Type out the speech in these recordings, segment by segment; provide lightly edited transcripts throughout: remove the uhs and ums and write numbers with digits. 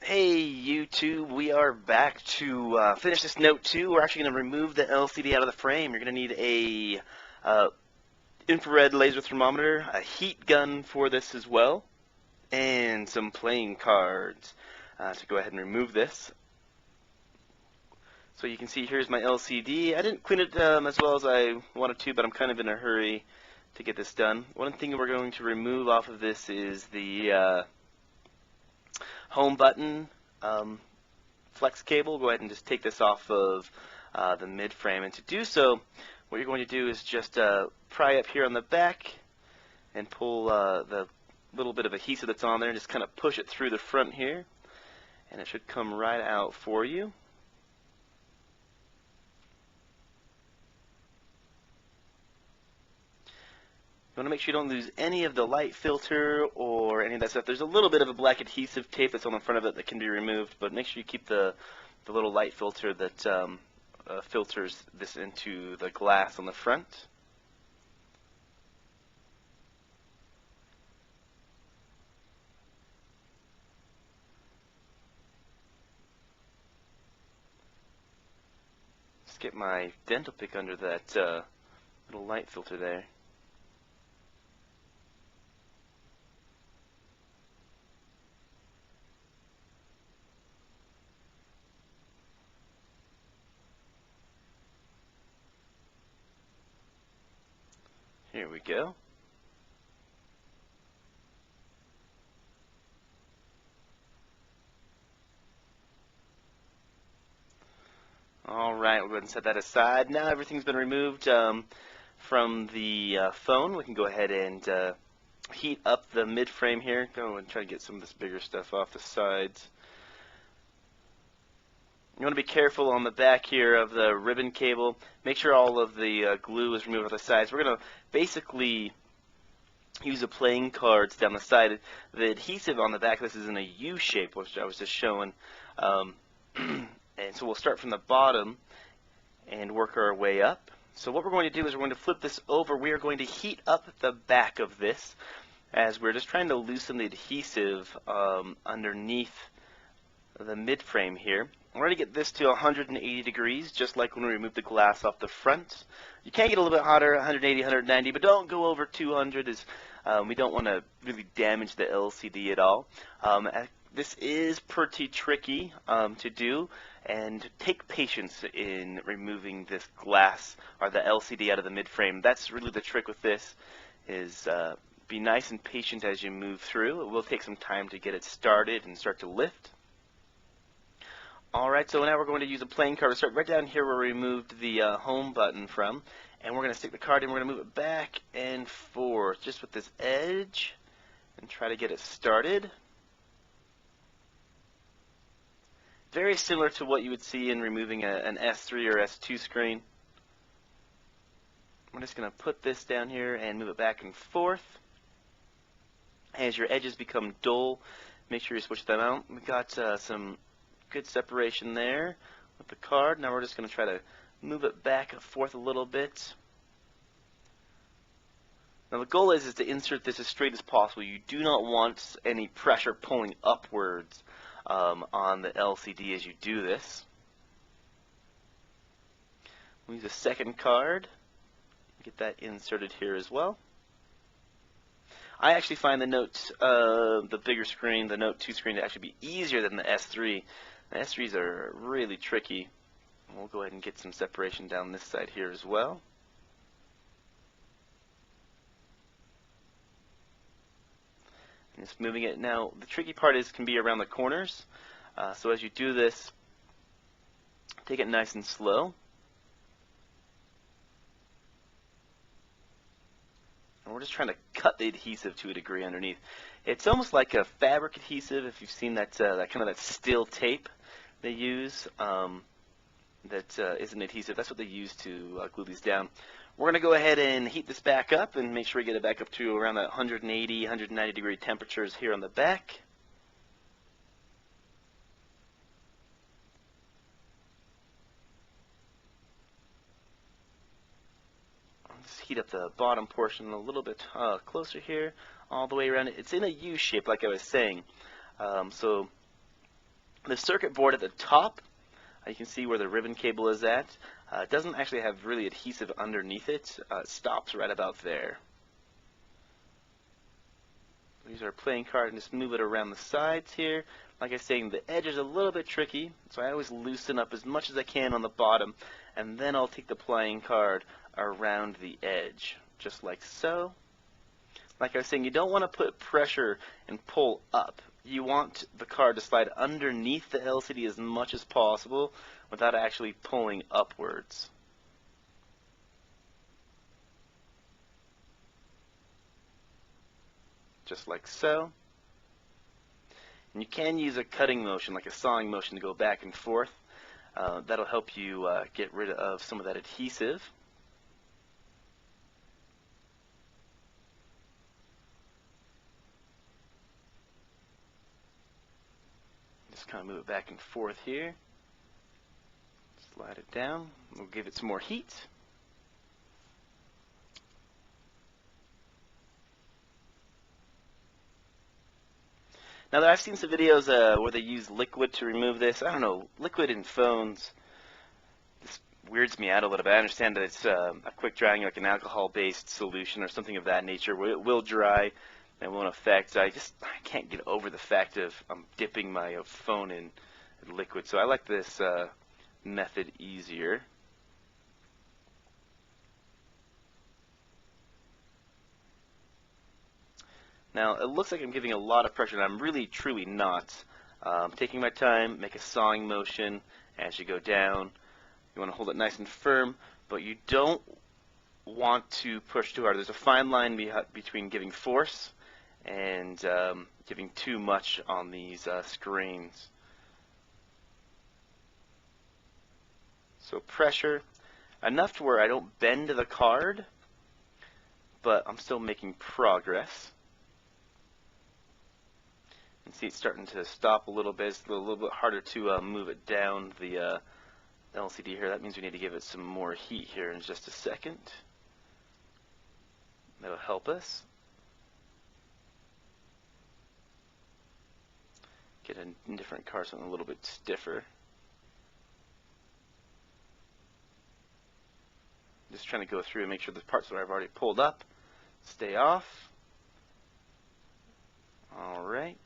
Hey YouTube, we are back to finish this note 2. We're actually going to remove the LCD out of the frame. You're going to need a infrared laser thermometer, a heat gun for this as well, and some playing cards to go ahead and remove this. So you can see here's my LCD. I didn't clean it as well as I wanted to, but I'm kind of in a hurry to get this done. One thing we're going to remove off of this is the home button flex cable. Go ahead and just take this off of the mid frame, and to do so what you're going to do is just pry up here on the back and pull the little bit of adhesive that's on there and just kind of push it through the front here, and it should come right out for you. You want to make sure you don't lose any of the light filter or any of that stuff. There's a little bit of a black adhesive tape that's on the front of it that can be removed, but make sure you keep the little light filter that filters this into the glass on the front. Just get my dental pick under that little light filter there. Here we go. Alright, we'll go ahead and set that aside. Now everything's been removed from the phone. We can go ahead and heat up the mid frame here. Go and try to get some of this bigger stuff off the sides. You want to be careful on the back here of the ribbon cable. Make sure all of the glue is removed off the sides. We're going to basically use the playing cards down the side. The adhesive on the back of this is in a U shape, which I was just showing. And so we'll start from the bottom and work our way up. So what we're going to do is we're going to flip this over. We are going to heat up the back of this as we're just trying to loosen the adhesive underneath the mid frame here. We're going to get this to 180 degrees, just like when we remove the glass off the front. You can get a little bit hotter, 180, 190, but don't go over 200, as we don't want to really damage the LCD at all. This is pretty tricky to do, and take patience in removing this glass or the LCD out of the mid frame. That's really the trick with this, is be nice and patient as you move through. It will take some time to get it started and start to lift. Alright, so now we're going to use a playing card to start right down here where we removed the home button from, and we're going to stick the card in. We're going to move it back and forth just with this edge and try to get it started. Very similar to what you would see in removing an S3 or S2 screen. We're just going to put this down here and move it back and forth. As your edges become dull, make sure you switch them out. We got some good separation there with the card. Now we're just going to try to move it back and forth a little bit. Now the goal is to insert this as straight as possible. You do not want any pressure pulling upwards on the LCD as you do this. We'll use a second card. Get that inserted here as well. I actually find the bigger screen, the Note 2 screen, to actually be easier than the S3. The S3s are really tricky. We'll go ahead and get some separation down this side here as well. And just moving it. Now, the tricky part can be around the corners. So as you do this, take it nice and slow. And we're just trying to cut the adhesive to a degree underneath. It's almost like a fabric adhesive, if you've seen that that steel tape they use that isn't adhesive. That's what they use to glue these down. We're going to go ahead and heat this back up and make sure we get it back up to around that 180, 190 degree temperatures here on the back. Just heat up the bottom portion a little bit closer here, all the way around it. It's in a U shape, like I was saying. So The circuit board at the top, you can see where the ribbon cable is at. It doesn't actually have really adhesive underneath it. It stops right about there. Use our playing card and just move it around the sides here. Like I was saying, the edge is a little bit tricky, so I always loosen up as much as I can on the bottom, and then I'll take the playing card around the edge, just like so. Like I was saying, you don't want to put pressure and pull up. You want the card to slide underneath the LCD as much as possible without actually pulling upwards. Just like so. And you can use a cutting motion, like a sawing motion, to go back and forth. That'll help you get rid of some of that adhesive. Just kind of move it back and forth here. Slide it down. We'll give it some more heat. Now, I've seen some videos where they use liquid to remove this. I don't know, liquid in phones, this weirds me out a little bit. I understand that it's a quick drying, like an alcohol-based solution or something of that nature, where it will dry and won't affect. I can't get over the fact of dipping my phone in liquid, so I like this method easier. Now, it looks like I'm giving a lot of pressure, and I'm really, truly not. Taking my time, make a sawing motion as you go down. You want to hold it nice and firm, but you don't want to push too hard. There's a fine line between giving force and giving too much on these screens. So pressure, enough to where I don't bend the card, but I'm still making progress. You can see it's starting to stop a little bit. It's a little bit harder to move it down the LCD here. That means we need to give it some more heat here in just a second. That'll help us. Get a different card, something a little bit stiffer. Just trying to go through and make sure the parts that I've already pulled up stay off. Alright.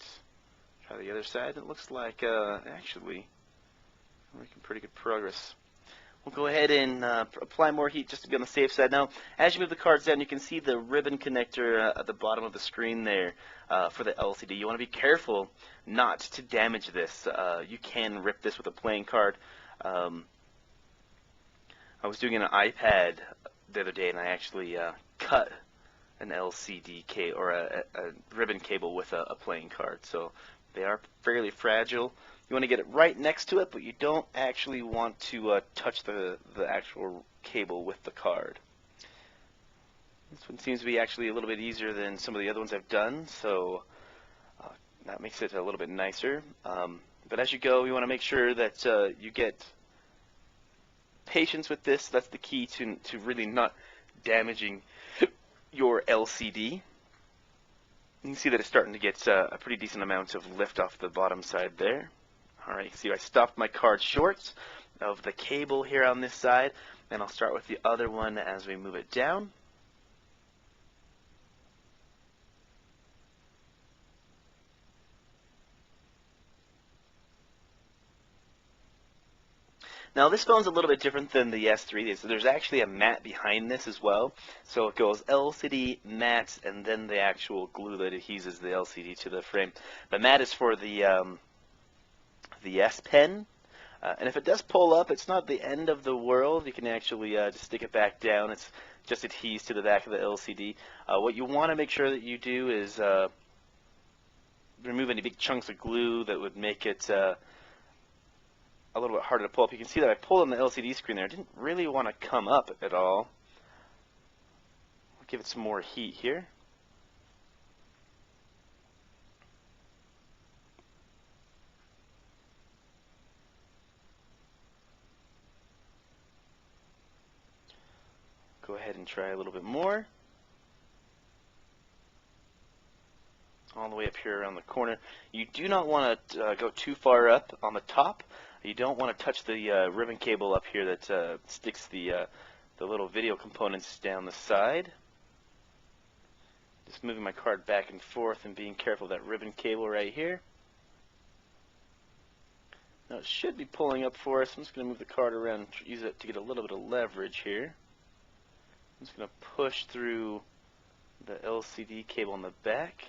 Try the other side. It looks like actually we're making pretty good progress. We'll go ahead and apply more heat just to be on the safe side. Now, as you move the cards down, you can see the ribbon connector at the bottom of the screen there for the LCD. You want to be careful not to damage this. You can rip this with a playing card. I was doing an iPad the other day, and I actually cut an LCD cable or a ribbon cable with a playing card. So they are fairly fragile. You want to get it right next to it, but you don't actually want to touch the actual cable with the card. This one seems to be actually a little bit easier than some of the other ones I've done, so that makes it a little bit nicer. But as you go, you want to make sure that you get patience with this. That's the key to really not damaging your LCD. You can see that it's starting to get a pretty decent amount of lift off the bottom side there. Alright, see I stopped my card short of the cable here on this side, and I'll start with the other one as we move it down. Now this phone's a little bit different than the S3. There's actually a mat behind this as well. So it goes LCD, mat, and then the actual glue that adheses the LCD to the frame. The mat is for the S Pen. And if it does pull up, it's not the end of the world. You can actually just stick it back down. It's just adheres to the back of the LCD. What you want to make sure that you do is remove any big chunks of glue that would make it a little bit harder to pull up. You can see that I pulled on the LCD screen there. I didn't really want to come up at all. I'll give it some more heat here. Go ahead and try a little bit more. all the way up here around the corner. You do not want to go too far up on the top. You don't want to touch the ribbon cable up here that sticks the little video components down the side. Just moving my card back and forth and being careful of that ribbon cable right here. Now it should be pulling up for us. I'm just going to move the card around and use it to get a little bit of leverage here. I'm just going to push through the LCD cable in the back.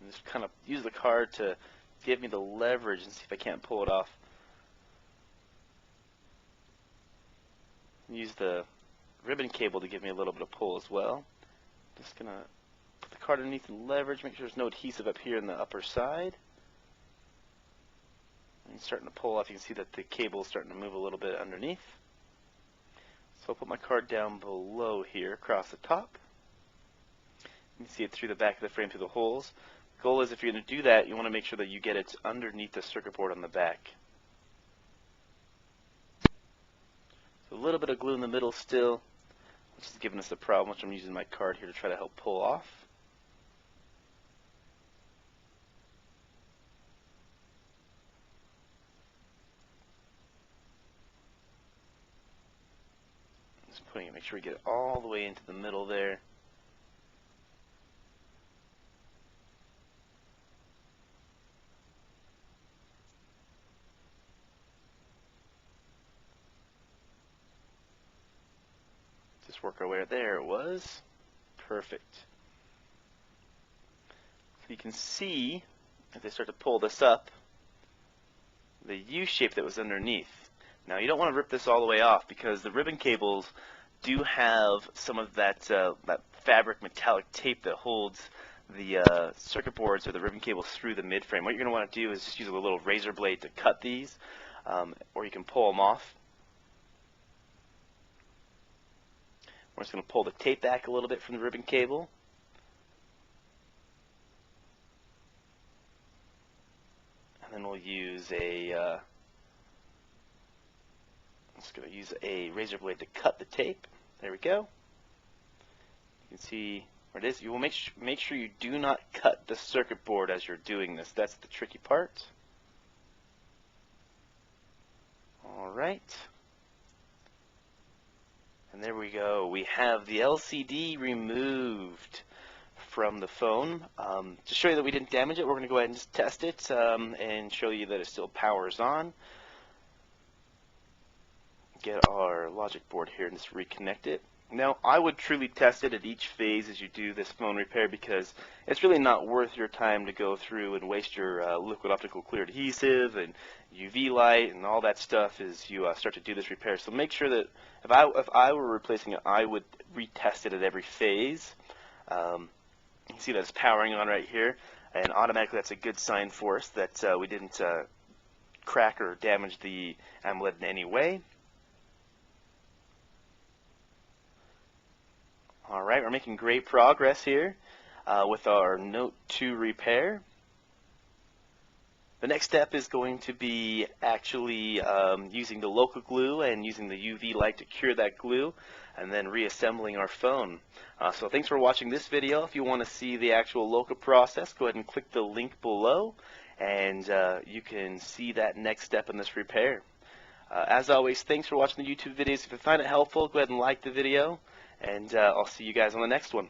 And just kind of use the card to give me the leverage and see if I can't pull it off. Use the ribbon cable to give me a little bit of pull as well. Just going to put the card underneath and leverage, make sure there's no adhesive up here in the upper side. And it's starting to pull off. You can see that the cable is starting to move a little bit underneath. So I'll put my card down below here across the top. You can see it through the back of the frame through the holes. The goal is if you're going to do that, you want to make sure that you get it underneath the circuit board on the back. So a little bit of glue in the middle still, which is giving us a problem, which I'm using my card here to try to help pull off. Just putting it, make sure we get it all the way into the middle there. Just work our way. There it was. Perfect. So you can see, if they start to pull this up, the U shape that was underneath. Now you don't want to rip this all the way off because the ribbon cables do have some of that fabric metallic tape that holds the circuit boards or the ribbon cables through the mid-frame. What you're going to want to do is just use a little razor blade to cut these, or you can pull them off. We're just going to pull the tape back a little bit from the ribbon cable. And then we'll use a razor blade to cut the tape. There we go. You can see where it is. You will make sure you do not cut the circuit board as you're doing this. That's the tricky part. All right. And there we go. We have the LCD removed from the phone. To show you that we didn't damage it, we're going to go ahead and just test it and show you that it still powers on. Get our logic board here and just reconnect it. Now, I would truly test it at each phase as you do this phone repair because it's really not worth your time to go through and waste your liquid optical clear adhesive and UV light and all that stuff as you start to do this repair. So make sure that if I were replacing it, I would retest it at every phase. You can see that it's powering on right here, and automatically that's a good sign for us that we didn't crack or damage the AMOLED in any way. Alright, we're making great progress here with our Note 2 repair. The next step is going to be actually using the LOCA glue and using the UV light to cure that glue and then reassembling our phone. So thanks for watching this video. If you want to see the actual LOCA process, go ahead and click the link below and you can see that next step in this repair. As always, thanks for watching the YouTube videos. If you find it helpful, go ahead and like the video. And I'll see you guys on the next one.